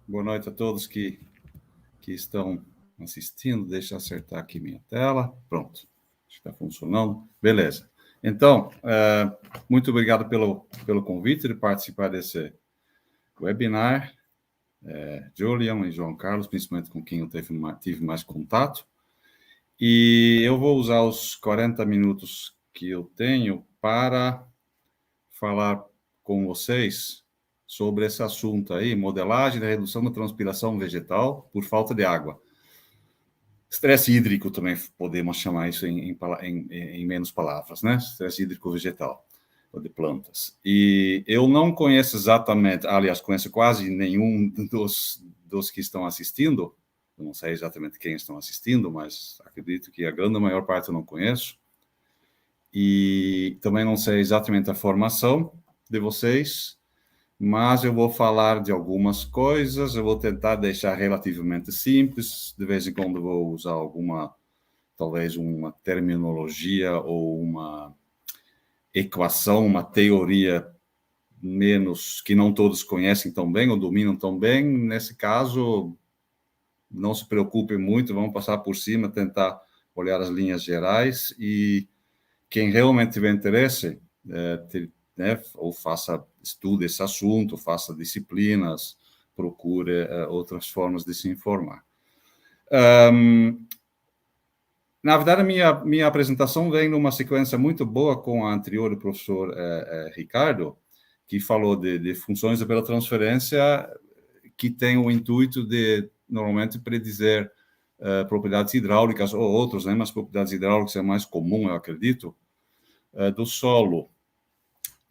Boa noite a todos que estão assistindo. Deixa eu acertar aqui minha tela. Pronto. Acho que está funcionando. Beleza. Então, muito obrigado pelo convite de participar desse webinar. Julian e João Carlos, principalmente com quem eu tive mais contato. E eu vou usar os 40 minutos que eu tenho para falar com vocês sobre esse assunto aí, modelagem da redução da transpiração vegetal por falta de água. Estresse hídrico também podemos chamar isso em menos palavras, né? Estresse hídrico vegetal, ou de plantas. E eu não conheço exatamente, aliás, conheço quase nenhum dos que estão assistindo, eu não sei exatamente quem estão assistindo, mas acredito que a grande maior parte eu não conheço. E também não sei exatamente a formação de vocês, mas eu vou falar de algumas coisas, eu vou tentar deixar relativamente simples, de vez em quando vou usar talvez uma terminologia ou uma equação, uma teoria que não todos conhecem tão bem ou dominam tão bem. Nesse caso, não se preocupem muito, vamos passar por cima, tentar olhar as linhas gerais, e quem realmente tiver interesse, ou estude esse assunto, faça disciplinas, procure outras formas de se informar. Na verdade, a minha apresentação vem numa sequência muito boa com a anterior do professor Ricardo, que falou de funções pela transferência que tem o intuito de, normalmente, predizer propriedades hidráulicas ou outros, né, mas propriedades hidráulicas é mais comum, eu acredito, do solo.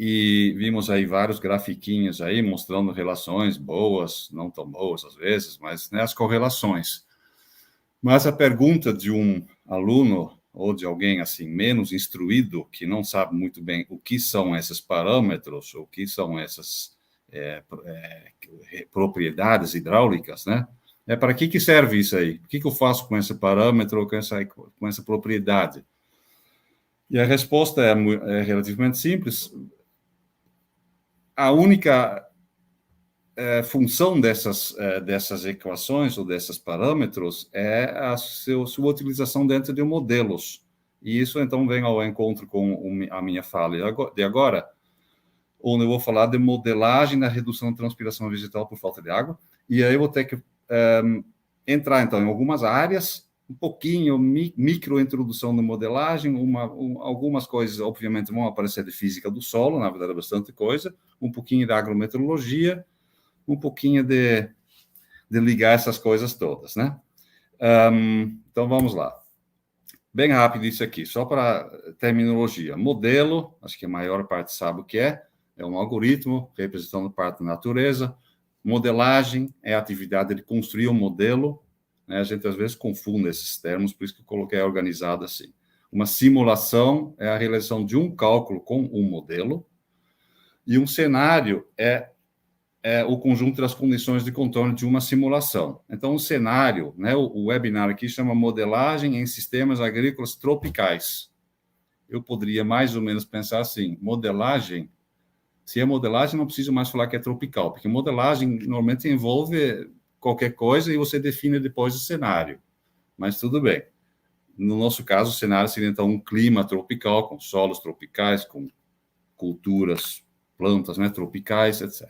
E vimos aí vários grafiquinhos aí mostrando relações boas, não tão boas às vezes, mas né, as correlações. Mas a pergunta de um aluno ou de alguém assim menos instruído, que não sabe muito bem o que são esses parâmetros, o que são essas propriedades hidráulicas, né? Para que serve isso aí? O que eu faço com esse parâmetro ou com essa propriedade? E a resposta é relativamente simples. A única função dessas equações ou desses parâmetros é a sua utilização dentro de modelos. E isso, então, vem ao encontro com a minha fala de agora, onde eu vou falar de modelagem da redução da transpiração vegetal por falta de água. E aí eu vou ter que entrar, então, em algumas áreas, um pouquinho, microintrodução da modelagem, algumas coisas, obviamente, vão aparecer de física do solo, na verdade, bastante coisa, um pouquinho de agrometeorologia, um pouquinho de ligar essas coisas todas, né? Então, vamos lá. Bem rápido isso aqui, só para terminologia. Modelo, acho que a maior parte sabe o que é um algoritmo representando parte da natureza. Modelagem é a atividade de construir um modelo, né? A gente às vezes confunde esses termos, por isso que eu coloquei organizado assim. Uma simulação é a realização de um cálculo com um modelo, e um cenário é o conjunto das condições de contorno de uma simulação. Então, o cenário, né, o webinar aqui chama Modelagem em Sistemas Agrícolas Tropicais. Eu poderia mais ou menos pensar assim, modelagem, se é modelagem, não preciso mais falar que é tropical, porque modelagem normalmente envolve qualquer coisa e você define depois o cenário. Mas tudo bem. No nosso caso, o cenário seria, então, um clima tropical, com solos tropicais, com culturas, plantas, né, tropicais, etc.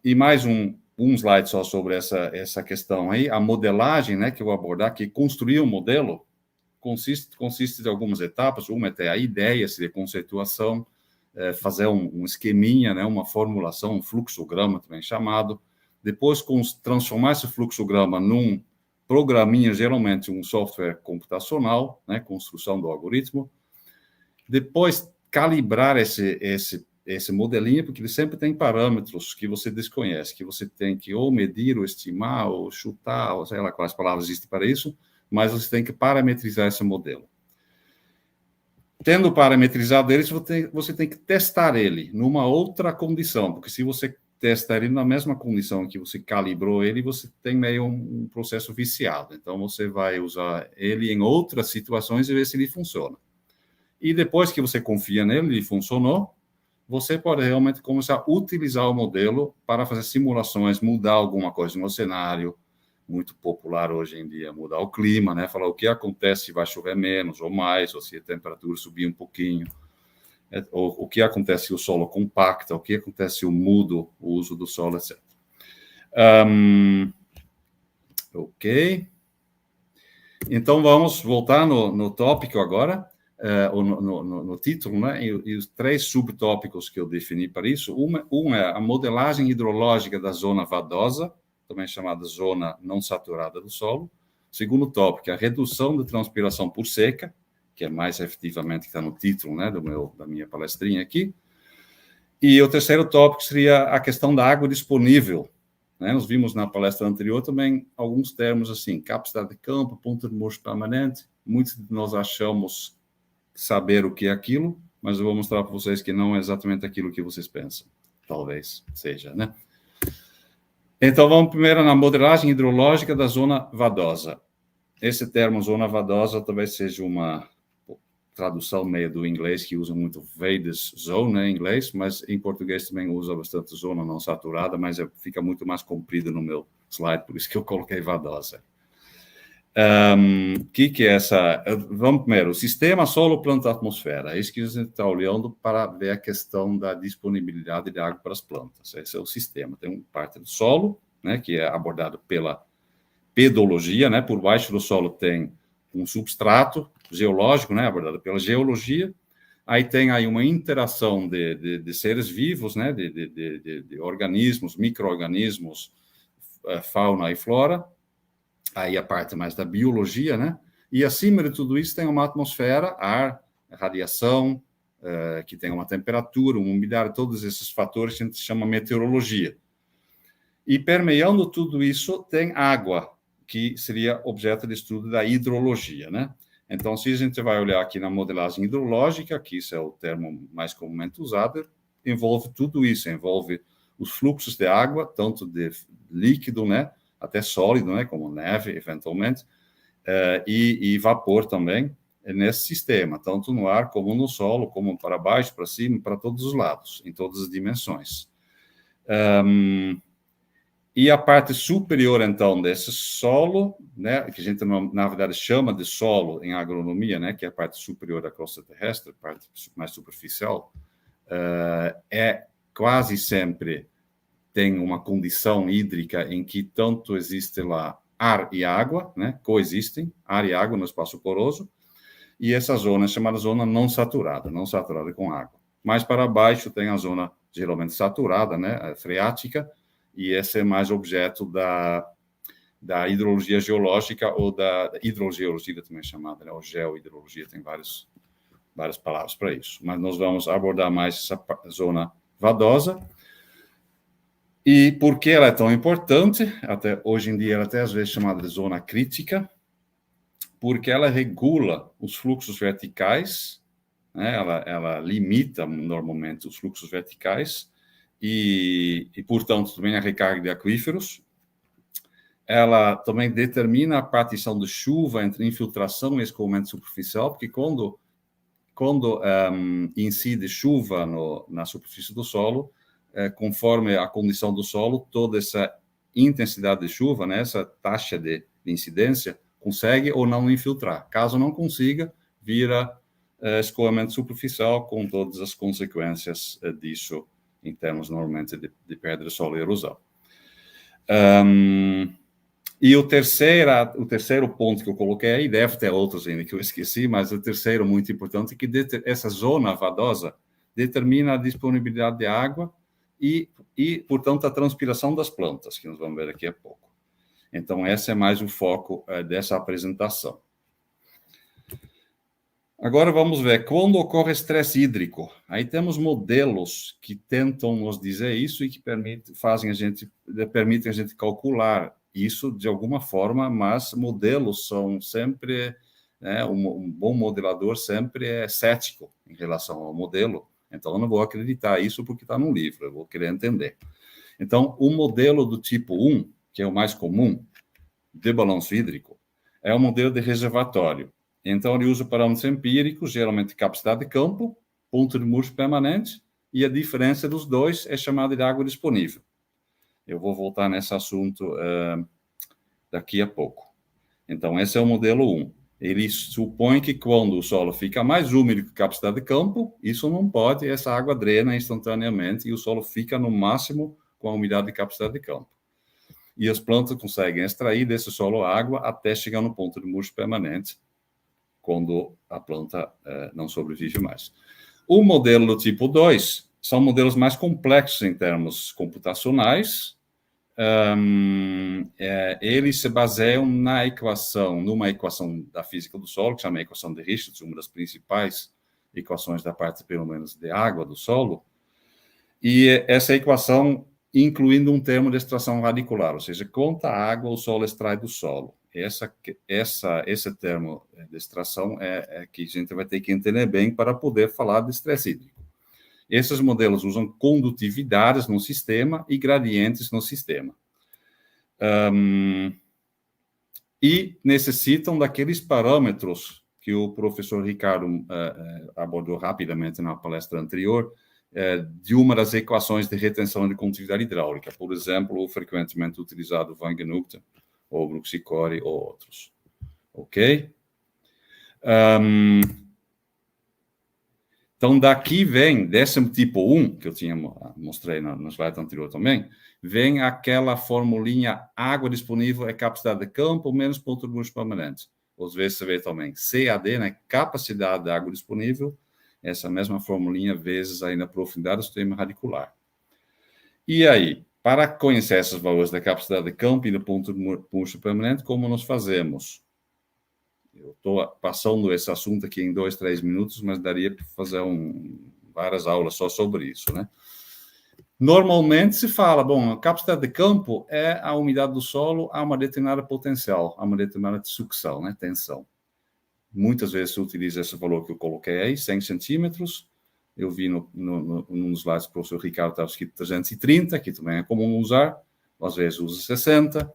E mais um slide só sobre essa questão aí. A modelagem, né, que eu vou abordar, que construir um modelo, consiste de algumas etapas. Uma é ter a ideia, seria conceituação, fazer um esqueminha, né, uma formulação, um fluxograma também chamado. Depois, transformar esse fluxograma num programinha, geralmente um software computacional, né, construção do algoritmo. Depois, calibrar esse modelinho, porque ele sempre tem parâmetros que você desconhece, que você tem que ou medir, ou estimar, ou chutar, ou sei lá quais palavras existem para isso, mas você tem que parametrizar esse modelo. Tendo parametrizado ele, você tem que testar ele numa outra condição, porque se você testa ele na mesma condição que você calibrou ele, você tem meio um processo viciado. Então, você vai usar ele em outras situações e ver se ele funciona. E depois que você confia nele, ele funcionou, você pode realmente começar a utilizar o modelo para fazer simulações, mudar alguma coisa no cenário, muito popular hoje em dia, mudar o clima, né? Falar o que acontece se vai chover menos ou mais, ou se a temperatura subir um pouquinho, ou o que acontece se o solo compacta, o que acontece se eu mudo o uso do solo, etc. Ok. Então, vamos voltar no tópico agora, ou no título, né? E os 3 subtópicos que eu defini para isso. Um é a modelagem hidrológica da zona vadosa, também chamada zona não saturada do solo. Segundo tópico, a redução da transpiração por seca, que é mais efetivamente que está no título, né, da minha palestrinha aqui. E o terceiro tópico seria a questão da água disponível. Né? Nós vimos na palestra anterior também alguns termos assim, capacidade de campo, ponto de murcho permanente. Muitos de nós achamos saber o que é aquilo, mas eu vou mostrar para vocês que não é exatamente aquilo que vocês pensam. Talvez seja, né? Então, vamos primeiro na modelagem hidrológica da zona vadosa. Esse termo, zona vadosa, talvez seja uma tradução meio do inglês, que usa muito Vedas zone, né, em inglês, mas em português também usa bastante zona não saturada, mas fica muito mais comprido no meu slide, por isso que eu coloquei vadosa. Que é essa? Vamos primeiro, o sistema solo, planta, atmosfera. É isso que a gente está olhando para ver a questão da disponibilidade de água para as plantas. Esse é o sistema. Tem uma parte do solo, né, que é abordado pela pedologia, né? Por baixo do solo tem um substrato geológico, né? Abordado pela geologia. Aí tem aí uma interação de seres vivos, né? De organismos, micro-organismos, fauna e flora. Aí a parte mais da biologia, né? E acima de tudo isso tem uma atmosfera, ar, radiação, que tem uma temperatura, uma umidade, todos esses fatores que a gente chama meteorologia. E permeando tudo isso tem água, que seria objeto de estudo da hidrologia, né? Então, se a gente vai olhar aqui na modelagem hidrológica, que isso é o termo mais comumente usado, envolve tudo isso, envolve os fluxos de água, tanto de líquido, né, até sólido, né, como neve, eventualmente, e vapor também, nesse sistema, tanto no ar como no solo, como para baixo, para cima, para todos os lados, em todas as dimensões. E a parte superior, então, desse solo, né, que a gente, na verdade, chama de solo em agronomia, né, que é a parte superior da crosta terrestre, a parte mais superficial, é quase sempre tem uma condição hídrica em que tanto existe lá ar e água, né, coexistem, ar e água no espaço poroso, e essa zona é chamada zona não saturada com água. Mais para baixo tem a zona geralmente saturada, né, freática, e esse é mais objeto da hidrologia geológica ou da hidrogeologia também chamada, né, ou geohidrologia, tem várias palavras para isso. Mas nós vamos abordar mais essa zona vadosa. E por que ela é tão importante? Até hoje em dia ela é até às vezes chamada de zona crítica, porque ela regula os fluxos verticais, né? Ela limita normalmente os fluxos verticais e, portanto, também a recarga de aquíferos. Ela também determina a partição de chuva entre infiltração e escoamento superficial, porque quando incide chuva na superfície do solo, conforme a condição do solo, toda essa intensidade de chuva, né, essa taxa de incidência, consegue ou não infiltrar. Caso não consiga, vira escoamento superficial, com todas as consequências disso, em termos normalmente de perda de solo e erosão. E o terceiro ponto que eu coloquei aí, deve ter outros ainda que eu esqueci, mas o terceiro muito importante é que essa zona vadosa determina a disponibilidade de água e, portanto, a transpiração das plantas, que nós vamos ver daqui a pouco. Então, esse é mais o foco dessa apresentação. Agora vamos ver quando ocorre estresse hídrico. Aí temos modelos que tentam nos dizer isso e que permitem a gente calcular isso de alguma forma, mas modelos são sempre, né, um bom modelador sempre é cético em relação ao modelo. Então, eu não vou acreditar isso porque está no livro, eu vou querer entender. Então, o modelo do tipo 1, que é o mais comum, de balanço hídrico, é um modelo de reservatório. Então, ele usa parâmetros empíricos, geralmente capacidade de campo, ponto de murcho permanente e a diferença dos dois é chamada de água disponível. Eu vou voltar nesse assunto daqui a pouco. Então, esse é o modelo 1. Ele supõe que quando o solo fica mais úmido que a capacidade de campo, isso não pode, essa água drena instantaneamente e o solo fica no máximo com a umidade de capacidade de campo. E as plantas conseguem extrair desse solo água até chegar no ponto de murcho permanente, quando a planta não sobrevive mais. O modelo do tipo 2 são modelos mais complexos em termos computacionais. Eles se baseiam numa equação da física do solo, que chama a equação de Richards, uma das principais equações da parte, pelo menos, de água do solo. E essa equação, incluindo um termo de extração radicular, ou seja, quanta água o solo extrai do solo. Esse termo de extração é que a gente vai ter que entender bem para poder falar de estresse hídrico. Esses modelos usam condutividades no sistema e gradientes no sistema. E necessitam daqueles parâmetros que o professor Ricardo abordou rapidamente na palestra anterior, de uma das equações de retenção de condutividade hidráulica, por exemplo, o frequentemente utilizado Van Genuchten, ou Brooks-Corey, ou outros. Ok? Então, daqui vem, desse tipo 1, que eu mostrei no slide anterior também, vem aquela formulinha água disponível é capacidade de campo menos ponto de murcho permanente. Às vezes você vê também CAD, né, capacidade de água disponível, essa mesma formulinha vezes aí na profundidade do sistema radicular. E aí, para conhecer esses valores da capacidade de campo e do ponto de murcho permanente, como nós fazemos? Eu estou passando esse assunto aqui em 2, 3 minutos, mas daria para fazer várias aulas só sobre isso, né? Normalmente se fala, bom, a capacidade de campo é a umidade do solo a uma determinada potencial, a uma determinada sucção, né, tensão. Muitas vezes se utiliza esse valor que eu coloquei aí, 100 centímetros. Eu vi num dos slides do professor Ricardo estava escrito 330, que também é comum usar. Às vezes usa 60.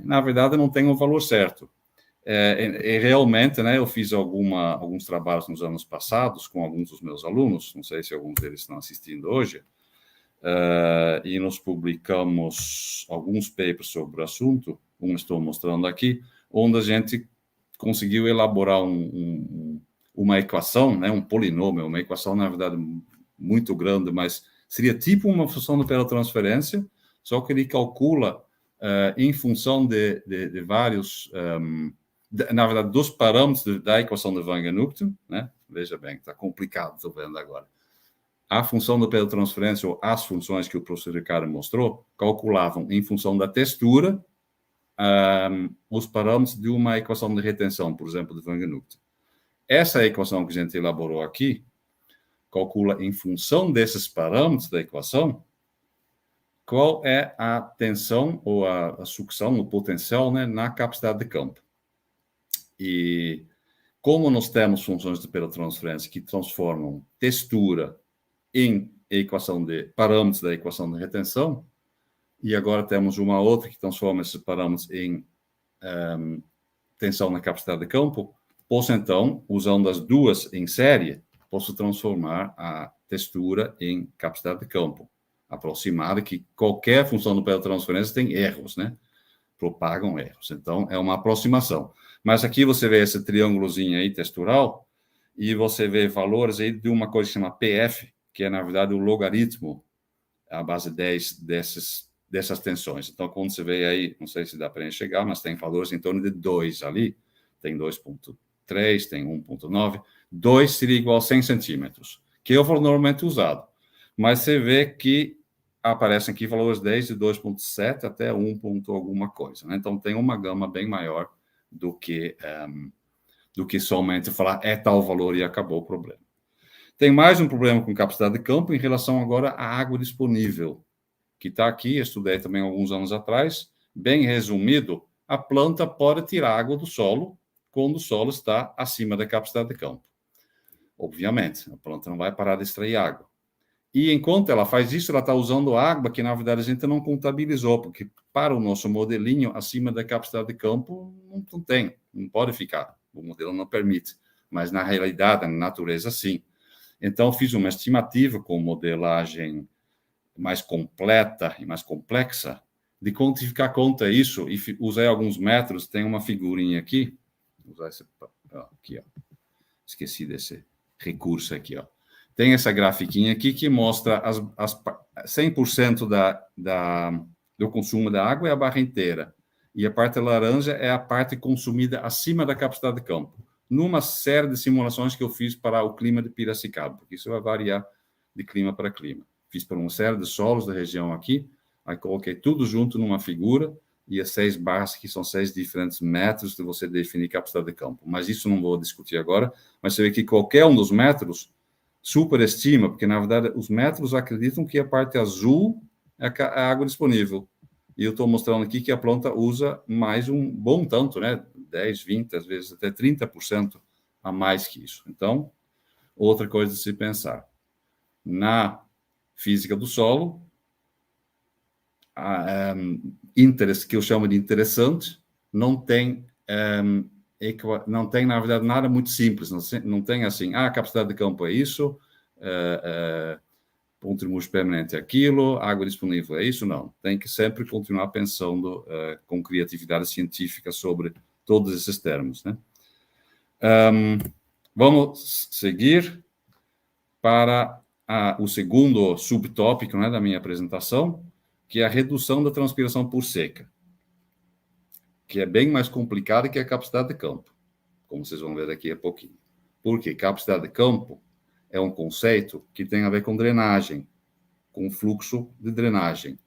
Na verdade, não tem um valor certo. Realmente, né, eu fiz alguns trabalhos nos anos passados com alguns dos meus alunos, não sei se alguns deles estão assistindo hoje, e nós publicamos alguns papers sobre o assunto, estou mostrando aqui, onde a gente conseguiu elaborar uma equação, né, um polinômio, uma equação, na verdade, muito grande, mas seria tipo uma função de pelotransferência, só que ele calcula em função de vários... na verdade, dos parâmetros da equação de Van Genuchten, né? Veja bem, está complicado, estou vendo agora. A função da pelotransferência, ou as funções que o professor Ricardo mostrou, calculavam em função da textura os parâmetros de uma equação de retenção, por exemplo, de Van Genuchten. Essa equação que a gente elaborou aqui calcula em função desses parâmetros da equação qual é a tensão ou a sucção, o potencial, né, na capacidade de campo. E como nós temos funções de pelotransferência que transformam textura em equação de parâmetros da equação de retenção, e agora temos uma outra que transforma esses parâmetros em tensão na capacidade de campo, posso então, usando as duas em série, posso transformar a textura em capacidade de campo, aproximada, que qualquer função de pelotransferência tem erros, né? Propagam erros. Então, é uma aproximação. Mas aqui você vê esse triângulozinho aí textural e você vê valores aí de uma coisa que se chama PF, que é, na verdade, o logaritmo à base 10 dessas tensões. Então, quando você vê aí, não sei se dá para enxergar, mas tem valores em torno de 2 ali. Tem 2,3, tem 1,9. 2 seria igual a 100 centímetros, que é o valor normalmente usado. Mas você vê que aparecem aqui valores desde 2,7 até 1 ponto alguma coisa, né? Então, tem uma gama bem maior do que somente falar é tal valor e acabou o problema. Tem mais um problema com capacidade de campo em relação agora à água disponível, que está aqui, estudei também alguns anos atrás, bem resumido, a planta pode tirar água do solo quando o solo está acima da capacidade de campo. Obviamente, a planta não vai parar de extrair água. E enquanto ela faz isso, ela está usando água que, na verdade, a gente não contabilizou, porque para o nosso modelinho, acima da capacidade de campo, não tem, não pode ficar. O modelo não permite. Mas, na realidade, na natureza, sim. Então, fiz uma estimativa com modelagem mais completa e mais complexa de quantificar quanto é isso, e usei alguns métodos. Tem uma figurinha aqui, vou usar esse, aqui, ó. Esqueci desse recurso aqui, ó. Tem essa grafiquinha aqui que mostra 100% do consumo da água é a barra inteira. E a parte laranja é a parte consumida acima da capacidade de campo. Numa série de simulações que eu fiz para o clima de Piracicaba, porque isso vai variar de clima para clima. Fiz para uma série de solos da região aqui, aí coloquei tudo junto numa figura, e as 6 barras, que são 6 diferentes métodos de você definir capacidade de campo. Mas isso não vou discutir agora, mas você vê que qualquer um dos métodos superestima, porque, na verdade, os métodos acreditam que a parte azul é a água disponível. E eu estou mostrando aqui que a planta usa mais um bom tanto, né? 10, 20, às vezes até 30% a mais que isso. Então, outra coisa de se pensar. Na física do solo, que eu chamo de interessante, não tem, na verdade, nada muito simples. Não tem assim, a capacidade de campo é isso, ponto de múltiplo permanente é aquilo, água disponível é isso, não. Tem que sempre continuar pensando com criatividade científica sobre todos esses termos, né? Vamos seguir para o segundo subtópico, né, da minha apresentação, que é a redução da transpiração por seca, que é bem mais complicado que a capacidade de campo, como vocês vão ver daqui a pouquinho. Porque capacidade de campo é um conceito que tem a ver com drenagem, com fluxo de drenagem.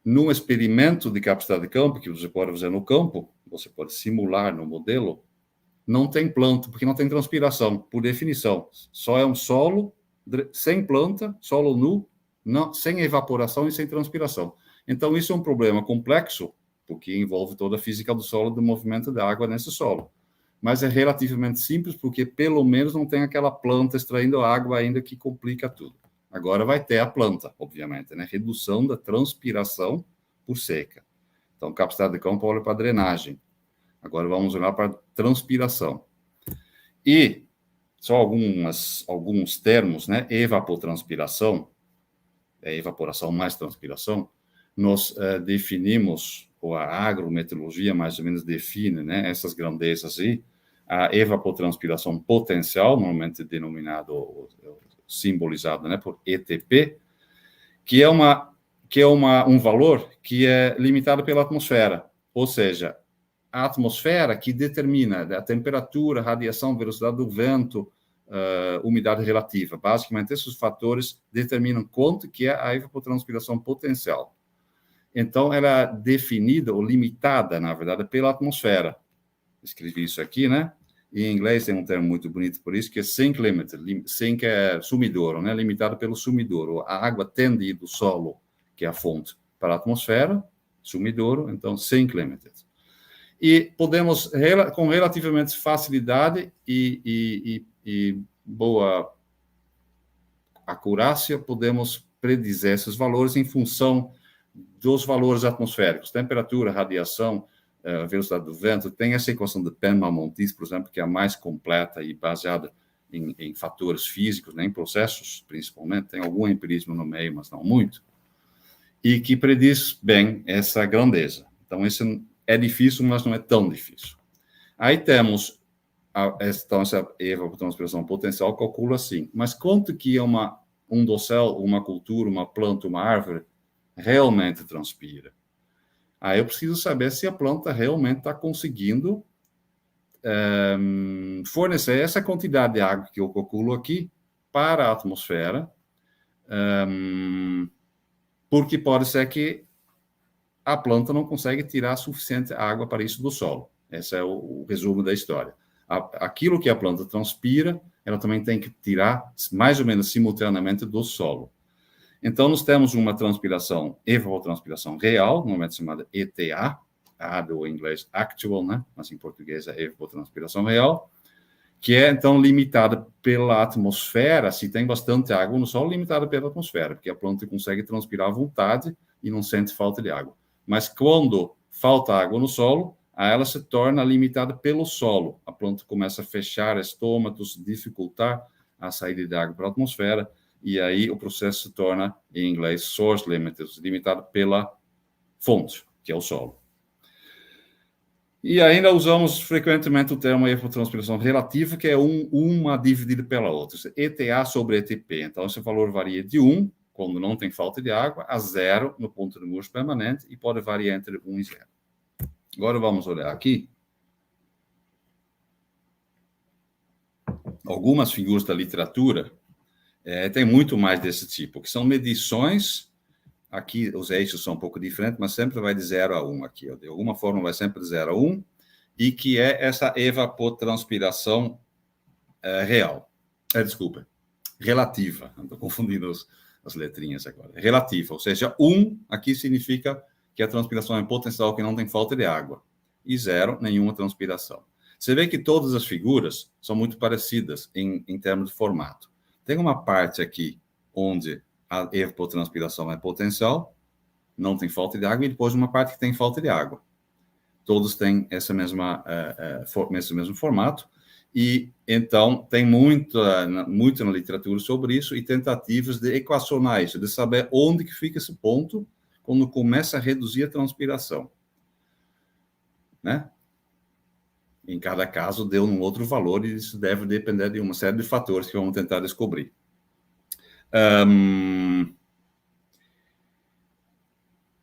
Num experimento de capacidade de campo, que você pode fazer no campo, você pode simular no modelo, não tem planta, porque não tem transpiração, por definição. Só é um solo sem planta, solo nu, sem evaporação e sem transpiração. Então, isso é um problema complexo, porque envolve toda a física do solo, do movimento da água nesse solo. Mas é relativamente simples, porque pelo menos não tem aquela planta extraindo água ainda que complica tudo. Agora vai ter a planta, obviamente, né? Redução da transpiração por seca. Então, capacidade de campo olha para a drenagem. Agora vamos olhar para a transpiração. E só alguns termos, né? Evapotranspiração, é evaporação mais transpiração, nós definimos, ou a agrometeorologia mais ou menos define, né, essas grandezas aí, a evapotranspiração potencial, normalmente denominado, simbolizado, né, por ETP, que é um valor que é limitado pela atmosfera, ou seja, a atmosfera que determina a temperatura, radiação, velocidade do vento, umidade relativa. Basicamente, esses fatores determinam quanto que é a evapotranspiração potencial. Então, ela é definida ou limitada, na verdade, pela atmosfera. Escrevi isso aqui, né? Em inglês tem um termo muito bonito por isso, que é sink limited. Sink é sumidouro, né? Limitado pelo sumidouro. A água tende a ir do solo, que é a fonte, para a atmosfera, sumidouro, então sink limited. E podemos, com relativamente facilidade e boa acurácia, podemos predizer esses valores em função dos valores atmosféricos, temperatura, radiação, velocidade do vento. Tem essa equação de Penman-Montis, por exemplo, que é a mais completa e baseada em fatores físicos, né, em processos, principalmente. Tem algum empirismo no meio, mas não muito. E que prediz bem essa grandeza. Então, isso é difícil, mas não é tão difícil. Aí temos essa evapotranspiração potencial, calcula assim. Mas quanto que é um dossel, uma cultura, uma planta, uma árvore realmente transpira? Aí eu preciso saber se a planta realmente está conseguindo fornecer essa quantidade de água que eu calculo aqui para a atmosfera, porque pode ser que a planta não consegue tirar suficiente água para isso do solo. Esse é o resumo da história. Aquilo que a planta transpira, ela também tem que tirar mais ou menos simultaneamente do solo. Então, nós temos uma transpiração, evapotranspiração real, normalmente chamada ETA, a do inglês actual, né? Mas em português é evapotranspiração real, que é, então, limitada pela atmosfera. Se tem bastante água no solo, limitada pela atmosfera, porque a planta consegue transpirar à vontade e não sente falta de água. Mas quando falta água no solo, ela se torna limitada pelo solo. A planta começa a fechar estômatos, dificultar a saída de água para a atmosfera, e aí o processo se torna, em inglês, source limited, limitado pela fonte, que é o solo. E ainda usamos frequentemente o termo evapotranspiração relativa, que é uma dividida pela outra, ETA sobre ETP. Então, esse valor varia de 1, quando não tem falta de água, a 0 no ponto de murcho permanente, e pode variar entre 1 e 0. Agora vamos olhar aqui algumas figuras da literatura. Tem muito mais desse tipo, que são medições. Aqui os eixos são um pouco diferentes, mas sempre vai de 0 a 1 aqui. De alguma forma vai sempre de 0 a 1, e que é essa evapotranspiração real. Desculpa, relativa. Estou confundindo as letrinhas agora. Relativa, ou seja, 1 aqui significa que a transpiração é potencial, que não tem falta de água. E 0, nenhuma transpiração. Você vê que todas as figuras são muito parecidas em termos de formato. Tem uma parte aqui onde a evapotranspiração é potencial, não tem falta de água, e depois uma parte que tem falta de água. Todos têm esse mesmo formato, e então tem muito na literatura sobre isso, e tentativas de equacionar isso, de saber onde que fica esse ponto quando começa a reduzir a transpiração, né? Em cada caso, deu um outro valor, e isso deve depender de uma série de fatores que vamos tentar descobrir.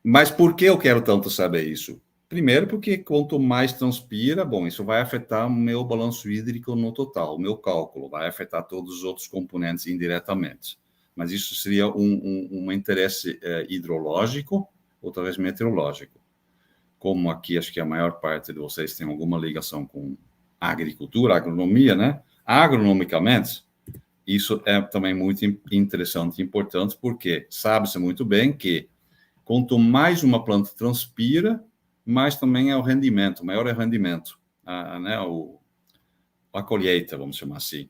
Mas por que eu quero tanto saber isso? Primeiro, porque quanto mais transpira, bom, isso vai afetar o meu balanço hídrico no total, o meu cálculo, vai afetar todos os outros componentes indiretamente. Mas isso seria um interesse hidrológico, ou talvez meteorológico. Como aqui acho que a maior parte de vocês tem alguma ligação com agricultura, agronomia, né? Agronomicamente, isso é também muito interessante e importante, porque sabe-se muito bem que quanto mais uma planta transpira, mais também é o rendimento, maior é o rendimento, né? A colheita, vamos chamar assim,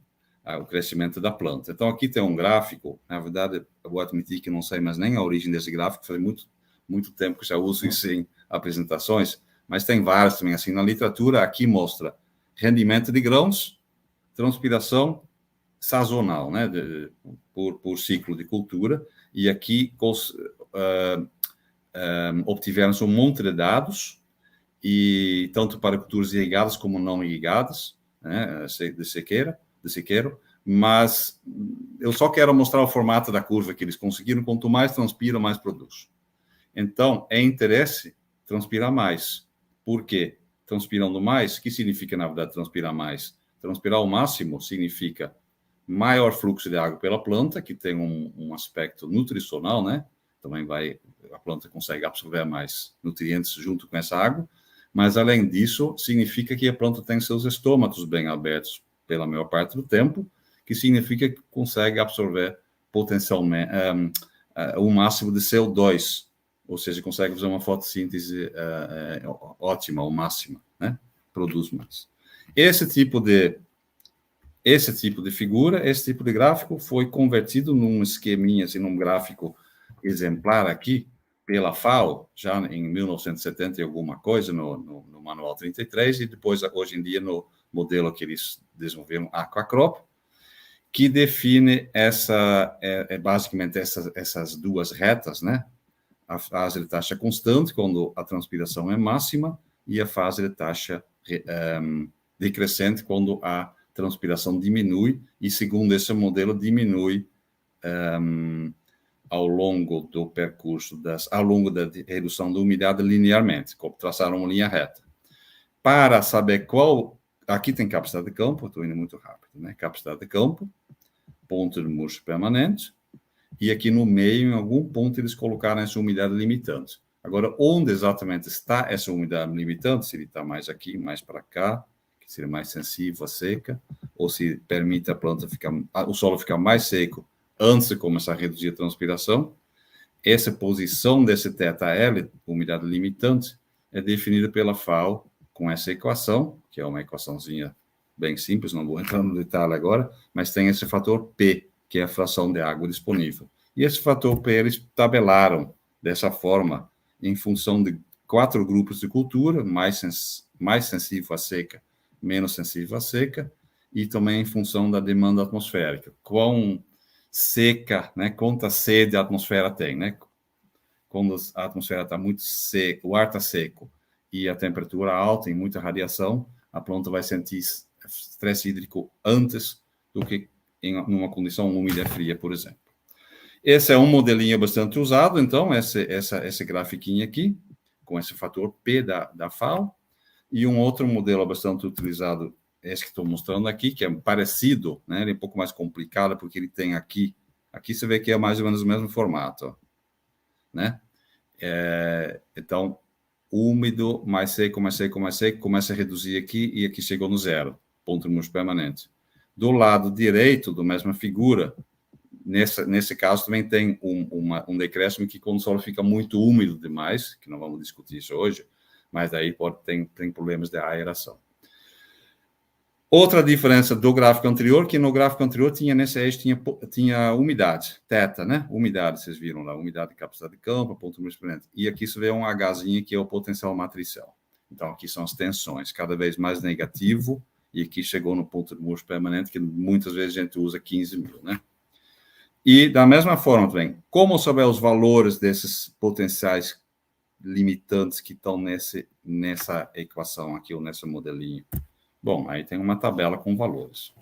o crescimento da planta. Então, aqui tem um gráfico, na verdade, eu vou admitir que não sei mais nem a origem desse gráfico, faz muito tempo que já uso isso em apresentações, mas tem vários também, assim, na literatura. Aqui mostra rendimento de grãos, transpiração sazonal, né, por ciclo de cultura, e aqui obtiveram-se um monte de dados, e tanto para culturas irrigadas como não irrigadas, né, de sequeiro, mas eu só quero mostrar o formato da curva que eles conseguiram. Quanto mais transpira, mais produz. Então, é interesse transpirar mais. Por quê? Transpirando mais, o que significa, na verdade, transpirar mais? Transpirar ao máximo significa maior fluxo de água pela planta, que tem um aspecto nutricional, né? Também a planta consegue absorver mais nutrientes junto com essa água, mas, além disso, significa que a planta tem seus estômatos bem abertos pela maior parte do tempo, que significa que consegue absorver potencialmente o máximo de CO2, ou seja, consegue fazer uma fotossíntese ótima ou máxima, né? Produz mais. Esse tipo de figura, esse tipo de gráfico foi convertido num esqueminha, assim, num gráfico exemplar aqui, pela FAO, já em 1970 e alguma coisa, no Manual 33, e depois, hoje em dia, no modelo que eles desenvolveram, Aquacrop, que define basicamente essas duas retas, né? A fase de taxa constante, quando a transpiração é máxima, e a fase de taxa decrescente, quando a transpiração diminui, e segundo esse modelo, diminui ao longo do percurso, ao longo da redução da umidade linearmente, traçaram uma linha reta. Para saber qual... Aqui tem capacidade de campo, estou indo muito rápido, né? Capacidade de campo, ponto de murcho permanente, e aqui no meio, em algum ponto, eles colocaram essa umidade limitante. Agora, onde exatamente está essa umidade limitante? Se ele está mais aqui, mais para cá, que seria mais sensível à seca, ou se permite a planta o solo ficar mais seco antes de começar a reduzir a transpiração. Essa posição desse θL, umidade limitante, é definida pela FAO com essa equação, que é uma equaçãozinha bem simples, não vou entrar no detalhe agora, mas tem esse fator P, que é a fração de água disponível. E esse fator P eles tabelaram dessa forma, em função de 4 grupos de cultura, mais sensível à seca, menos sensível à seca, e também em função da demanda atmosférica. Quão seca, né? Quanta sede a atmosfera tem, né? Quando a atmosfera está muito seca, o ar está seco e a temperatura alta e muita radiação, a planta vai sentir estresse hídrico antes do que em uma condição úmida e fria, por exemplo. Esse é um modelinho bastante usado, então, esse grafiquinho aqui, com esse fator P da FAO, e um outro modelo bastante utilizado, esse que estou mostrando aqui, que é parecido, né? Ele é um pouco mais complicado, porque ele tem aqui você vê que é mais ou menos o mesmo formato, ó, né? Então, úmido, mais seco, mais seco, mais seco, começa a reduzir aqui, e aqui chegou no zero, ponto de múltiplo permanente. Do lado direito, da mesma figura, nesse caso também tem um decréscimo que quando o solo fica muito úmido demais, que não vamos discutir isso hoje, mas daí tem problemas de aeração. Outra diferença do gráfico anterior, que no gráfico anterior tinha nesse eixo, tinha umidade, θ, né? Umidade, vocês viram lá, umidade, capacidade de campo, ponto múltiplo. E aqui você vê um Hzinho, que é o potencial matricial. Então, aqui são as tensões, cada vez mais negativo, e aqui chegou no ponto de múltiplo permanente, que muitas vezes a gente usa 15.000, né? E, da mesma forma também, como saber os valores desses potenciais limitantes que estão nessa equação aqui, ou nesse modelinho? Bom, aí tem uma tabela com valores.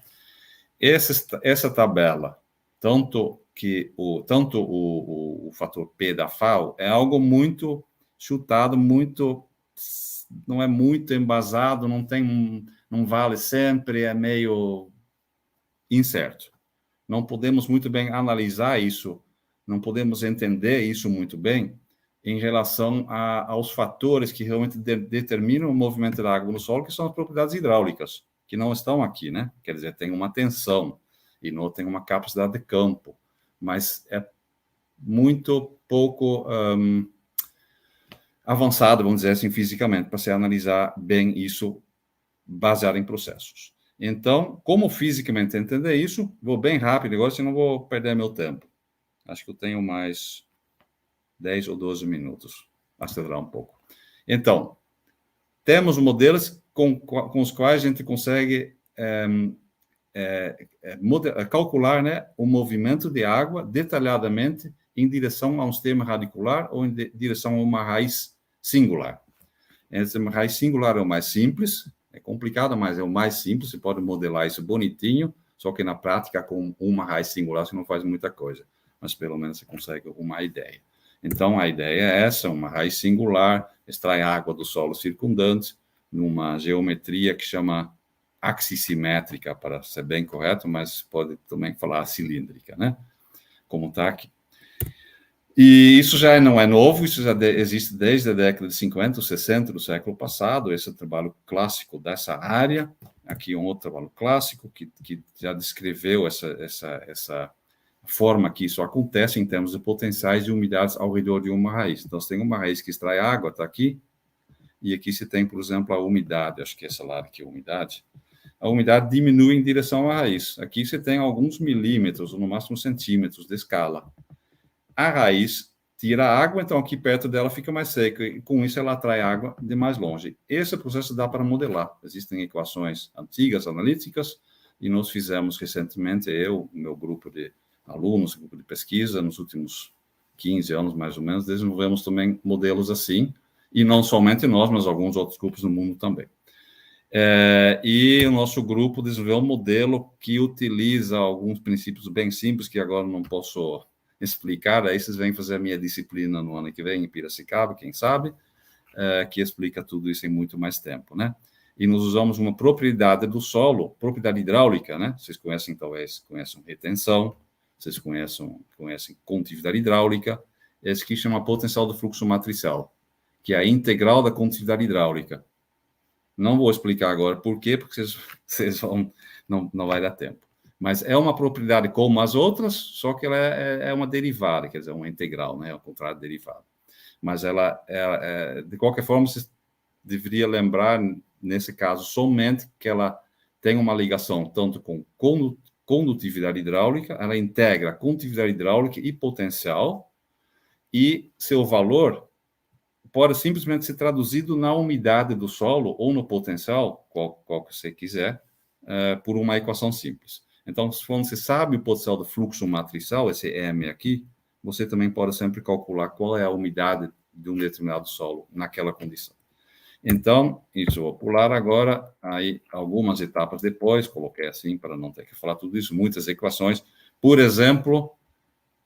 Essa tabela, tanto o fator P da FAO, é algo muito chutado, não é muito embasado, não vale sempre, é meio incerto. Não podemos muito bem analisar isso, não podemos entender isso muito bem em relação aos fatores que realmente determinam o movimento da água no solo, que são as propriedades hidráulicas, que não estão aqui, né? Quer dizer, tem uma tensão e não tem uma capacidade de campo, mas é muito pouco avançado, vamos dizer assim, fisicamente, para se analisar bem isso baseado em processos. Então, como fisicamente entender isso, vou bem rápido agora, senão vou perder meu tempo. Acho que eu tenho mais 10 ou 12 minutos, acelerar um pouco. Então, temos modelos com os quais a gente consegue calcular, né, o movimento de água detalhadamente em direção a um sistema radicular ou em direção a uma raiz singular. Essa raiz singular é o mais simples, é complicado, mas é o mais simples, você pode modelar isso bonitinho, só que na prática, com uma raiz singular, você não faz muita coisa, mas pelo menos você consegue uma ideia. Então, a ideia é essa, uma raiz singular, extrai água do solo circundante, numa geometria que chama axissimétrica, para ser bem correto, mas pode também falar cilíndrica, né? Como está aqui. E isso já não é novo, isso já existe desde a década de 50 ou 60 do século passado, esse é o trabalho clássico dessa área. Aqui um outro trabalho clássico que já descreveu essa forma que isso acontece em termos de potenciais de umidades ao redor de uma raiz. Então, você tem uma raiz que extrai água, está aqui, e aqui você tem, por exemplo, a umidade, acho que essa lá aqui é a umidade. A umidade diminui em direção à raiz. Aqui você tem alguns milímetros, ou no máximo centímetros de escala. A raiz tira a água, então aqui perto dela fica mais seca, e com isso ela atrai água de mais longe. Esse processo dá para modelar. Existem equações antigas, analíticas, e nós fizemos recentemente, meu grupo de alunos, grupo de pesquisa, nos últimos 15 anos, mais ou menos, desenvolvemos também modelos assim, e não somente nós, mas alguns outros grupos no mundo também. E o nosso grupo desenvolveu um modelo que utiliza alguns princípios bem simples, que agora não posso explicar, aí vocês vêm fazer a minha disciplina no ano que vem, em Piracicaba, quem sabe, que explica tudo isso em muito mais tempo, né? E nós usamos uma propriedade do solo, propriedade hidráulica, né? Vocês conhecem, talvez, retenção, vocês conhecem condutividade hidráulica, esse que chama potencial do fluxo matricial, que é a integral da condutividade hidráulica. Não vou explicar agora por quê, porque vocês não vai dar tempo. Mas é uma propriedade como as outras, só que ela é uma derivada, quer dizer, uma integral, né? Ao contrário, derivada. Mas de qualquer forma, você deveria lembrar, nesse caso, somente que ela tem uma ligação tanto com condutividade hidráulica, ela integra condutividade hidráulica e potencial, e seu valor pode simplesmente ser traduzido na umidade do solo ou no potencial, qual que você quiser, por uma equação simples. Então, quando você sabe o potencial do fluxo matricial, esse M aqui, você também pode sempre calcular qual é a umidade de um determinado solo naquela condição. Então, isso eu vou pular agora, aí algumas etapas depois, coloquei assim para não ter que falar tudo isso, muitas equações. Por exemplo,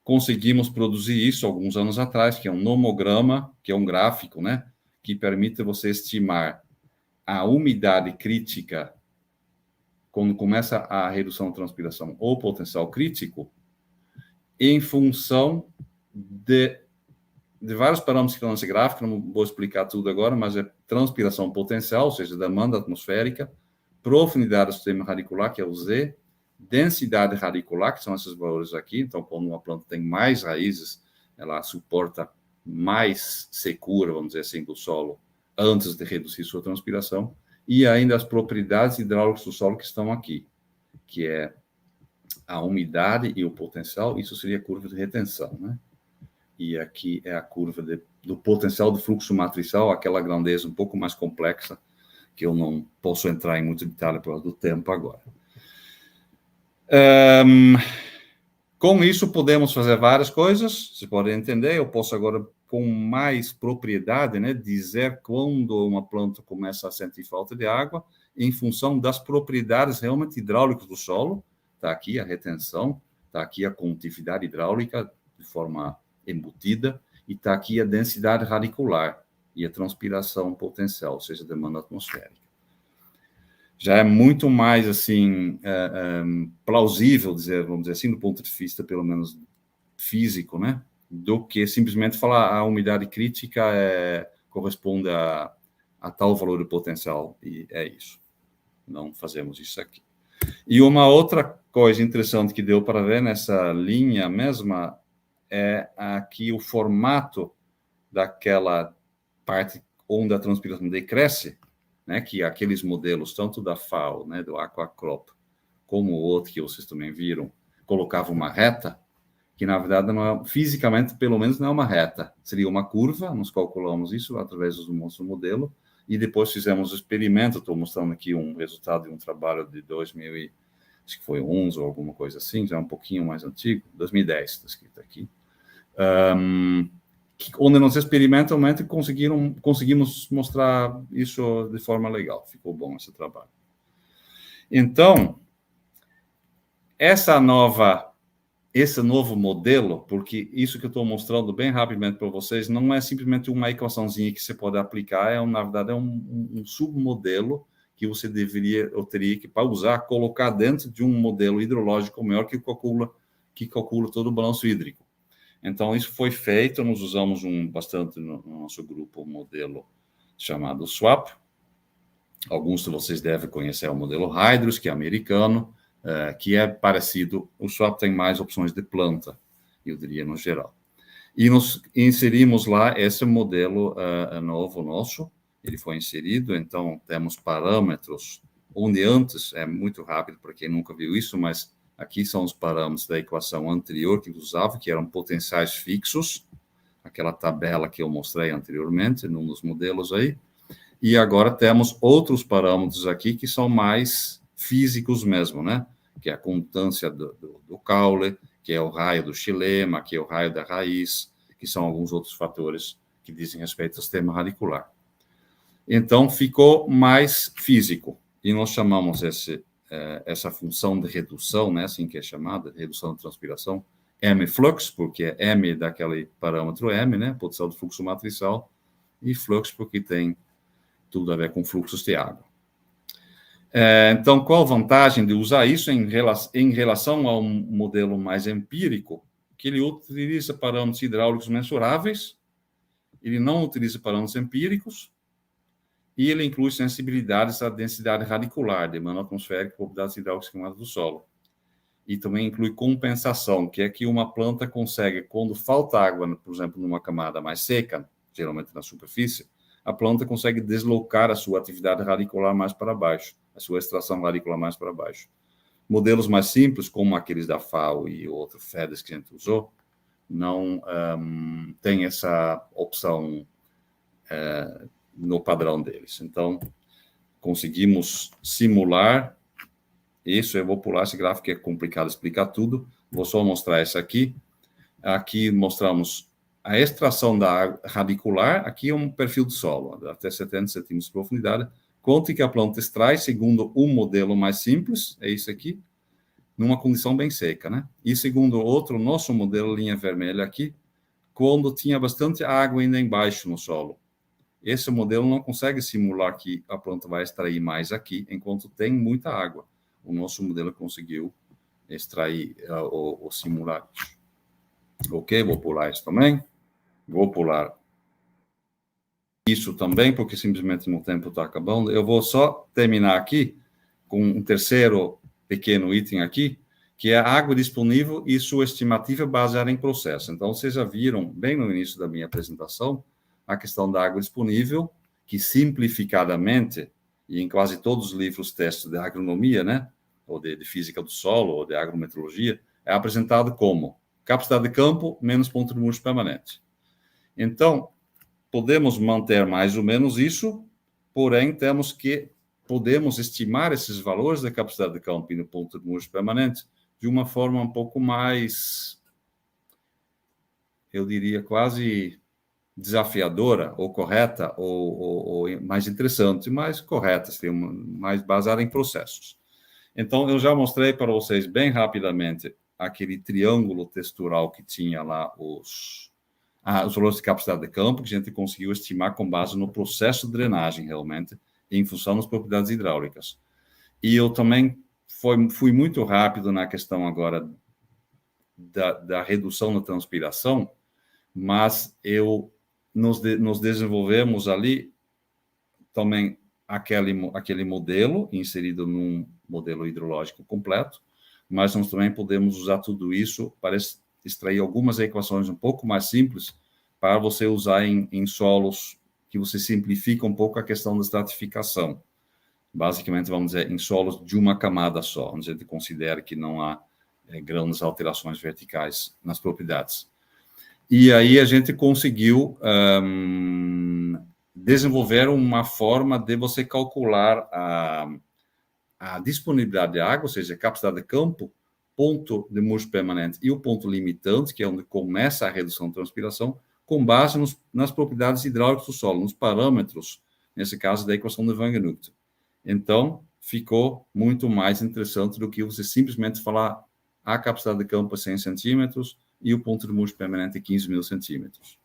conseguimos produzir isso alguns anos atrás, que é um nomograma, que é um gráfico, né, que permite você estimar a umidade crítica quando começa a redução da transpiração ou potencial crítico, em função de vários parâmetros que estão nesse gráfico, não vou explicar tudo agora, mas é transpiração potencial, ou seja, demanda atmosférica, profundidade do sistema radicular, que é o Z, densidade radicular, que são esses valores aqui. Então, quando uma planta tem mais raízes, ela suporta mais secura, vamos dizer assim, do solo, antes de reduzir sua transpiração. E ainda as propriedades hidráulicas do solo que estão aqui, que é a umidade e o potencial. Isso seria a curva de retenção, né? E aqui é a curva do potencial do fluxo matricial, aquela grandeza um pouco mais complexa, que eu não posso entrar em muito detalhe por causa do tempo agora. Com isso, podemos fazer várias coisas, vocês podem entender. Eu posso agora, com mais propriedade, né, dizer quando uma planta começa a sentir falta de água, em função das propriedades realmente hidráulicas do solo. Está aqui a retenção, está aqui a condutividade hidráulica de forma embutida, e está aqui a densidade radicular e a transpiração potencial, ou seja, a demanda atmosférica. Já é muito mais, assim, plausível dizer, vamos dizer assim, do ponto de vista, pelo menos, físico, né? Do que simplesmente falar a umidade crítica corresponde a tal valor de potencial, e é isso. Não fazemos isso aqui. E uma outra coisa interessante que deu para ver nessa linha mesma é aqui o formato daquela parte onde a transpiração decresce, né, que aqueles modelos, tanto da FAO, né, do Aquacrop, como o outro que vocês também viram, colocava uma reta, que na verdade, não é, fisicamente, pelo menos, não é uma reta. Seria uma curva, nós calculamos isso através do nosso modelo, e depois fizemos o experimento. Estou mostrando aqui um resultado de um trabalho de 2011 ou alguma coisa assim, já é um pouquinho mais antigo, 2010, está escrito aqui. Onde nós experimentalmente conseguimos mostrar isso de forma legal. Ficou bom esse trabalho. Então, esse novo modelo, porque isso que eu estou mostrando bem rapidamente para vocês, não é simplesmente uma equaçãozinha que você pode aplicar, na verdade é um submodelo que você teria que, para usar, colocar dentro de um modelo hidrológico maior que calcula todo o balanço hídrico. Então, isso foi feito, nós usamos bastante no nosso grupo um modelo chamado SWAP. Alguns de vocês devem conhecer o modelo Hydrus, que é americano, que é parecido. O SWAP tem mais opções de planta, eu diria, no geral. E nós inserimos lá esse modelo novo nosso, ele foi inserido, então temos parâmetros, onde antes, é muito rápido para quem nunca viu isso, mas aqui são os parâmetros da equação anterior que usava, que eram potenciais fixos, aquela tabela que eu mostrei anteriormente, num dos modelos aí. E agora temos outros parâmetros aqui que são mais físicos mesmo, né? Que é a condutância do caule, que é o raio do xilema, que é o raio da raiz, que são alguns outros fatores que dizem respeito ao sistema radicular. Então, ficou mais físico. E nós chamamos essa função de redução, né, assim que é chamada, redução de transpiração, M-flux, porque é M daquele parâmetro M, né, potencial do fluxo matricial, e flux porque tem tudo a ver com fluxos de água. Então, qual a vantagem de usar isso em relação a um modelo mais empírico, que ele utiliza parâmetros hidráulicos mensuráveis, ele não utiliza parâmetros empíricos, e ele inclui sensibilidades à densidade radicular, demanda atmosférica e propriedades hidráulicas queimadas do solo. E também inclui compensação, que é que uma planta consegue, quando falta água, por exemplo, numa camada mais seca, geralmente na superfície, a planta consegue deslocar a sua atividade radicular mais para baixo, a sua extração radicular mais para baixo. Modelos mais simples, como aqueles da FAO e outro FEDES que a gente usou, não tem essa opção no padrão deles. Então, conseguimos simular Isso, eu vou pular esse gráfico, que é complicado explicar tudo. Vou só mostrar esse aqui. Aqui mostramos a extração da água radicular. Aqui é um perfil de solo, até 70 centímetros de profundidade. Quanto que a planta extrai, segundo um modelo mais simples, é isso aqui, numa condição bem seca, né? E segundo outro, nosso modelo, linha vermelha aqui, quando tinha bastante água ainda embaixo no solo. Esse modelo não consegue simular que a planta vai extrair mais aqui, enquanto tem muita água. O nosso modelo conseguiu extrair ou simular. Ok, vou pular isso também. Vou pular isso também, porque simplesmente o tempo está acabando. Eu vou só terminar aqui com um terceiro pequeno item aqui, que é a água disponível e sua estimativa baseada em processo. Então, vocês já viram, bem no início da minha apresentação, a questão da água disponível, que simplificadamente, e em quase todos os livros textos de agronomia, né, ou de física do solo, ou de agrometeorologia, é apresentado como capacidade de campo menos ponto de múltiplo permanente. Então, podemos manter mais ou menos isso, porém, podemos estimar esses valores da capacidade de campo e do ponto de múltiplo permanente de uma forma um pouco mais, eu diria, quase desafiadora, ou correta, ou mais interessante, mais correta, mais baseada em processos. Então, eu já mostrei para vocês bem rapidamente aquele triângulo textural que tinha lá os valores de capacidade de campo, que a gente conseguiu estimar com base no processo de drenagem, realmente, em função das propriedades hidráulicas. E eu também fui muito rápido na questão agora da redução da transpiração, mas nos desenvolvemos ali também aquele modelo inserido num modelo hidrológico completo, mas nós também podemos usar tudo isso para extrair algumas equações um pouco mais simples para você usar em solos que você simplifica um pouco a questão da estratificação. Basicamente, vamos dizer, em solos de uma camada só, onde a gente considera que não há grandes alterações verticais nas propriedades. E aí a gente conseguiu desenvolver uma forma de você calcular a disponibilidade de água, ou seja, a capacidade de campo, ponto de múltiplo permanente e o ponto limitante, que é onde começa a redução de transpiração, com base nas propriedades hidráulicas do solo, nos parâmetros, nesse caso, da equação de Wangen-Ute. Então, ficou muito mais interessante do que você simplesmente falar a capacidade de campo é 100 centímetros e o ponto de múltiplo permanente é 15.000 centímetros.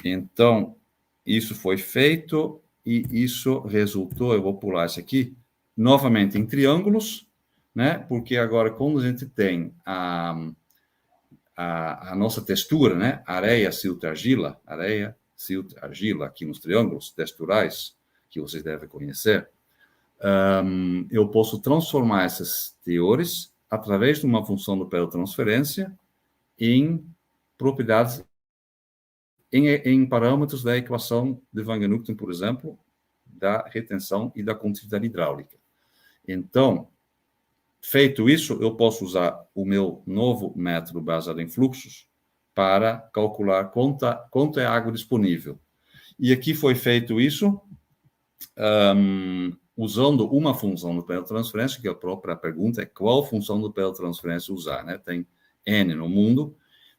Então, isso foi feito e isso resultou, eu vou pular isso aqui, novamente em triângulos, né? Porque agora, quando a gente tem a nossa textura, né? Areia, silto, argila, aqui nos triângulos texturais, que vocês devem conhecer, eu posso transformar esses teores através de uma função do pelotransferência em propriedades, em parâmetros da equação de Wangen-Ute, por exemplo, da retenção e da condutividade hidráulica. Então, feito isso, eu posso usar o meu novo método baseado em fluxos para calcular quanto é água disponível. E aqui foi feito isso usando uma função do pelotransferência, que a própria pergunta é qual função do pelotransferência usar, né? Tem N no mundo,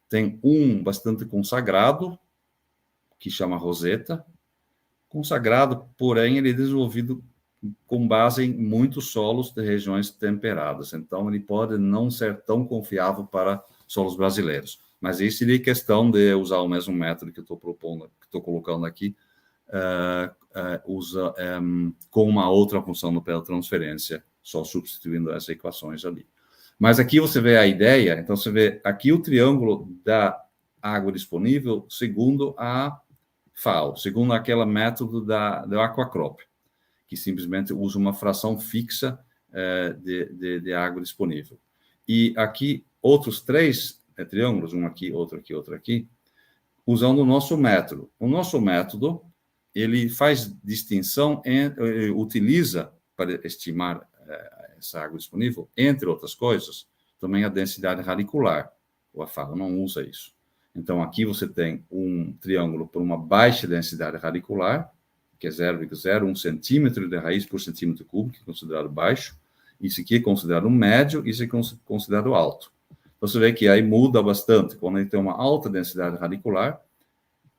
tem um bastante consagrado, que chama Rosetta, consagrado, porém, ele é desenvolvido com base em muitos solos de regiões temperadas. Então, ele pode não ser tão confiável para solos brasileiros. Mas isso seria questão de usar o mesmo método que eu estou propondo, que estou colocando aqui, com uma outra função no pelotransferência, só substituindo essas equações ali. Mas aqui você vê a ideia, então você vê aqui o triângulo da água disponível segundo a FAO, segundo aquele método do Aquacrop, que simplesmente usa uma fração fixa de água disponível. E aqui, outros 3 triângulos, um aqui, outro aqui, usando o nosso método. O nosso método, ele faz distinção, utiliza para estimar essa água disponível, entre outras coisas, também a densidade radicular. O FAO não usa isso. Então, aqui você tem um triângulo por uma baixa densidade radicular, que é 0,01 centímetro de raiz por centímetro cúbico, que é considerado baixo. Isso aqui é considerado médio, isso é considerado alto. Então, você vê que aí muda bastante. Quando ele tem uma alta densidade radicular,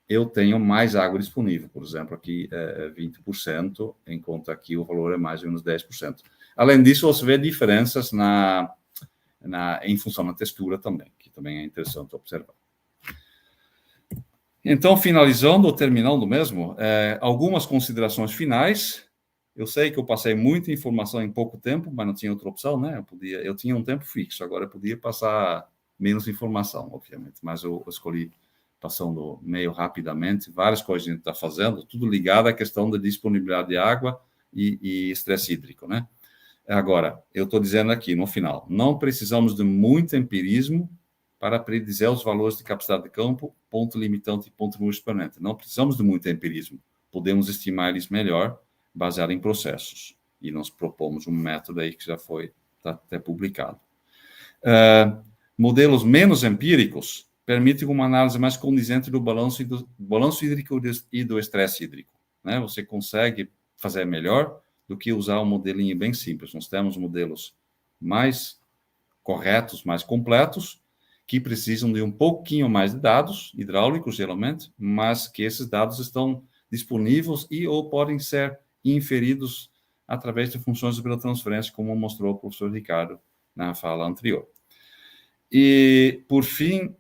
eu tenho mais água disponível. Por exemplo, aqui é 20%, enquanto aqui o valor é mais ou menos 10%. Além disso, você vê diferenças em função da textura também, que também é interessante observar. Então, finalizando ou terminando mesmo, algumas considerações finais. Eu sei que eu passei muita informação em pouco tempo, mas não tinha outra opção, né? Eu tinha um tempo fixo, agora eu podia passar menos informação, obviamente, mas eu escolhi passando meio rapidamente, várias coisas que a gente está fazendo, tudo ligado à questão da disponibilidade de água e estresse hídrico, né? Agora, eu estou dizendo aqui, no final, não precisamos de muito empirismo para predizer os valores de capacidade de campo, ponto limitante e ponto número exponente. Não precisamos de muito empirismo. Podemos estimar eles melhor, baseado em processos. E nós propomos um método aí que já está até publicado. Modelos menos empíricos permitem uma análise mais condizente do balanço hídrico e do estresse hídrico, né? Você consegue fazer melhor do que usar um modelinho bem simples. Nós temos modelos mais corretos, mais completos, que precisam de um pouquinho mais de dados hidráulicos, geralmente, mas que esses dados estão disponíveis ou podem ser inferidos através de funções de transferência, como mostrou o professor Ricardo na fala anterior. E, por fim,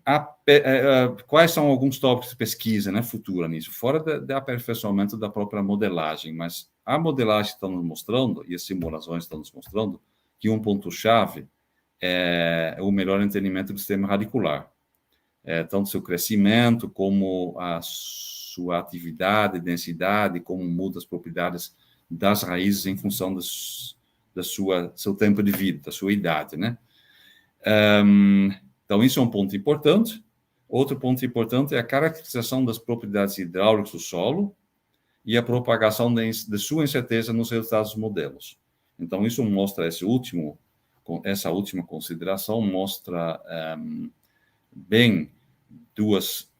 quais são alguns tópicos de pesquisa, né, futura nisso? Fora do aperfeiçoamento da própria modelagem, mas a modelagem está nos mostrando, e as simulações estão nos mostrando, que um ponto-chave é o melhor entendimento do sistema radicular. Tanto seu crescimento, como a sua atividade, densidade, como muda as propriedades das raízes em função do seu tempo de vida, da sua idade, né? Então, isso é um ponto importante. Outro ponto importante é a caracterização das propriedades hidráulicas do solo e a propagação de sua incerteza nos resultados dos modelos. Então, isso mostra essa última consideração, mostra bem duas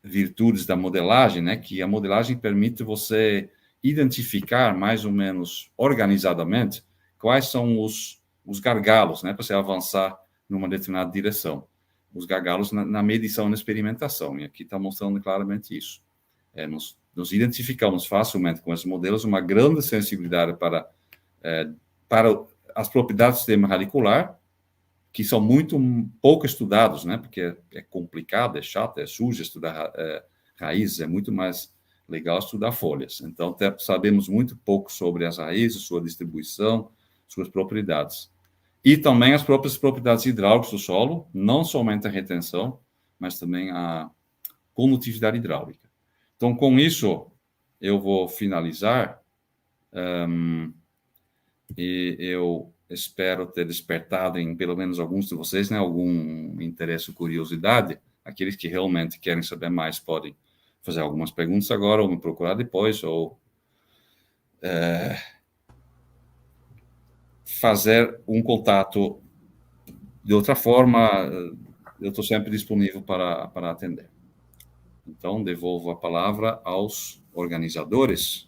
virtudes da modelagem, né? Que a modelagem permite você identificar mais ou menos organizadamente quais são os gargalos, né? Para você avançar numa determinada direção. Os gargalos na medição e na experimentação. E aqui está mostrando claramente isso. Nos identificamos facilmente com esses modelos uma grande sensibilidade para as propriedades do sistema radicular, que são muito pouco estudados, né? Porque é complicado, é chato, é sujo estudar raízes, é muito mais legal estudar folhas. Então, sabemos muito pouco sobre as raízes, sua distribuição, suas propriedades. E também as próprias propriedades hidráulicas do solo, não somente a retenção, mas também a condutividade hidráulica. Então, com isso, eu vou finalizar. E eu espero ter despertado em pelo menos alguns de vocês, né, algum interesse ou curiosidade. Aqueles que realmente querem saber mais podem fazer algumas perguntas agora, ou me procurar depois, ou fazer um contato de outra forma. Eu estou sempre disponível para atender. Então, devolvo a palavra aos organizadores.